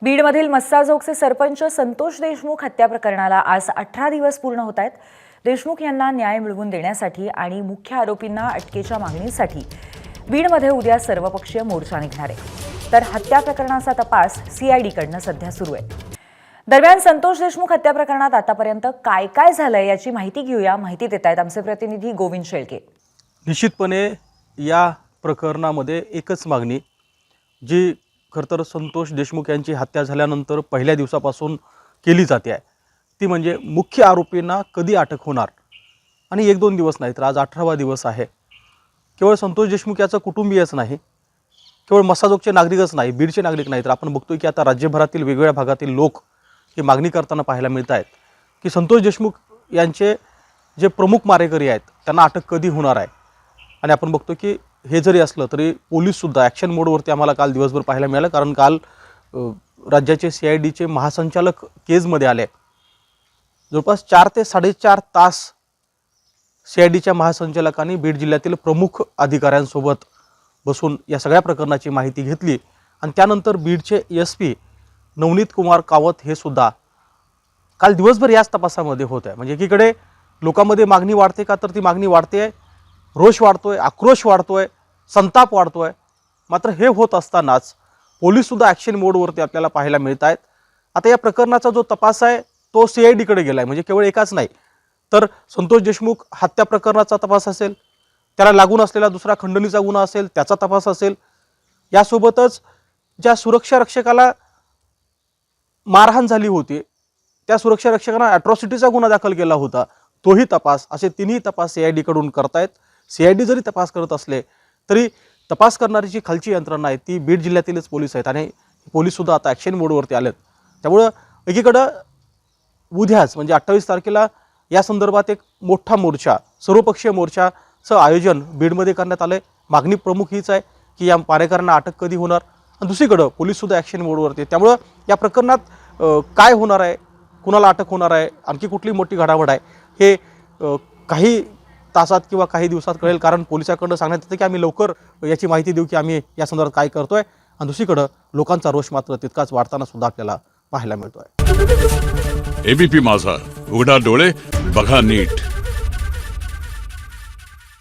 बीडमधील मस्साजोगचे सरपंच संतोष देशमुख हत्या प्रकरणाला आज 18 दिवस पूर्ण होत आहेत। देशमुख यांना न्याय मिळवून देण्यासाठी आणि मुख्य आरोपींना अटकेच्या मागणीसाठी बीडमध्ये उद्या सर्वपक्षीय मोर्चा निघणार आहे। तर हत्या प्रकरणाचा तपास सीआयडीकडून सध्या सुरू आहे। दरम्यान संतोष देशमुख हत्या प्रकरणात आतापर्यंत काय काय झालंय याची माहिती घेऊया। माहिती देत आहेत आमचे प्रतिनिधी गोविंद शेळके। निश्चितपणे या प्रकरणामध्ये एकच मागणी जी खरं तर संतोष देशमुख यांची हत्या झाल्यानंतर पहिल्या दिवसापासून केली जाते आहे ती म्हणजे मुख्य आरोपींना कधी अटक होणार। आणि एक दोन दिवस नाही तर आज 18वा दिवस आहे। केवळ संतोष देशमुख याचं कुटुंबीयच नाही, केवळ मस्साजोगचे नागरिकच नाही, बीडचे नागरिक नाही तर आपण बघतोय की आता राज्यभरातील वेगवेगळ्या भागातील लोक ही मागणी करताना पाहायला मिळत आहेत की संतोष देशमुख यांचे जे प्रमुख मारेकरी आहेत त्यांना अटक कधी होणार आहे। आणि आपण बघतो की हे जरी असलं तरी पोलीससुद्धा ॲक्शन मोडवरती आम्हाला काल दिवसभर पाहायला मिळालं, कारण काल राज्याचे सीआयडीचे महासंचालक केजमध्ये आले। जवळपास 4 ते 4.5 तास सीआयडीच्या महासंचालकांनी बीड जिल्ह्यातील प्रमुख अधिकाऱ्यांसोबत बसून या सगळ्या प्रकरणाची माहिती घेतली आणि त्यानंतर बीडचे एसपी नवनीत कुमार कावत हे सुद्धा काल दिवसभर याच तपासामध्ये होत आहे। म्हणजे एकीकडे लोकांमध्ये मागणी वाढते का, तर ती मागणी वाढते आहे, रोष वाढतोय, आक्रोश वाढतोय, संताप वाढतोय। मात्र हे होत असतानाच पोलीससुद्धा ॲक्शन मोडवरती आपल्याला पाहायला मिळत आहेत। आता या प्रकरणाचा जो तपास आहे तो सीआयडीकडे गेला आहे। म्हणजे केवळ एकाच नाही तर संतोष देशमुख हत्या प्रकरणाचा तपास असेल, त्याला लागून असलेला दुसरा खंडणीचा गुन्हा असेल त्याचा तपास असेल, यासोबतच ज्या सुरक्षा रक्षकाला मारहाण झाली होती त्या सुरक्षा रक्षकांना ॲट्रॉसिटीचा गुन्हा दाखल केला होता तोही तपास, असे तिन्ही तपास सीआयडीकडून करतायत। सीआयडी जरी तपास करत असले तरी तपास करणारी जी खालची यंत्रणा आहे ती बीड जिल्ह्यातीलच पोलीस आहेत आणि पोलीससुद्धा आता ॲक्शन मोडवरती आलेत। त्यामुळं एकीकडं उद्याच म्हणजे 28 तारखेला या संदर्भात एक मोठा मोर्चा, सर्वपक्षीय मोर्चाचं आयोजन बीडमध्ये करण्यात आलं आहे। मागणी प्रमुख हीच आहे की या मारेकऱ्यांना अटक कधी होणार आणि दुसरीकडं पोलीससुद्धा ॲक्शन मोडवरती आहे। त्यामुळं या प्रकरणात काय होणार आहे, कुणाला अटक होणार आहे, आणखी कुठली मोठी घडामोड आहे हे काही तासात किंवा काही दिवसात कळेल, कारण पोलिसांकडून सांगण्यात येतं की आम्ही लवकर याची माहिती देऊ की आम्ही या संदर्भात काय करतोय। आणि दुसरीकडं लोकांचा रोष मात्र तितकाच वाढताना सुद्धा आपल्याला पाहायला मिळतोय। एबीपी माझा, उघडा डोळे बघा नीट।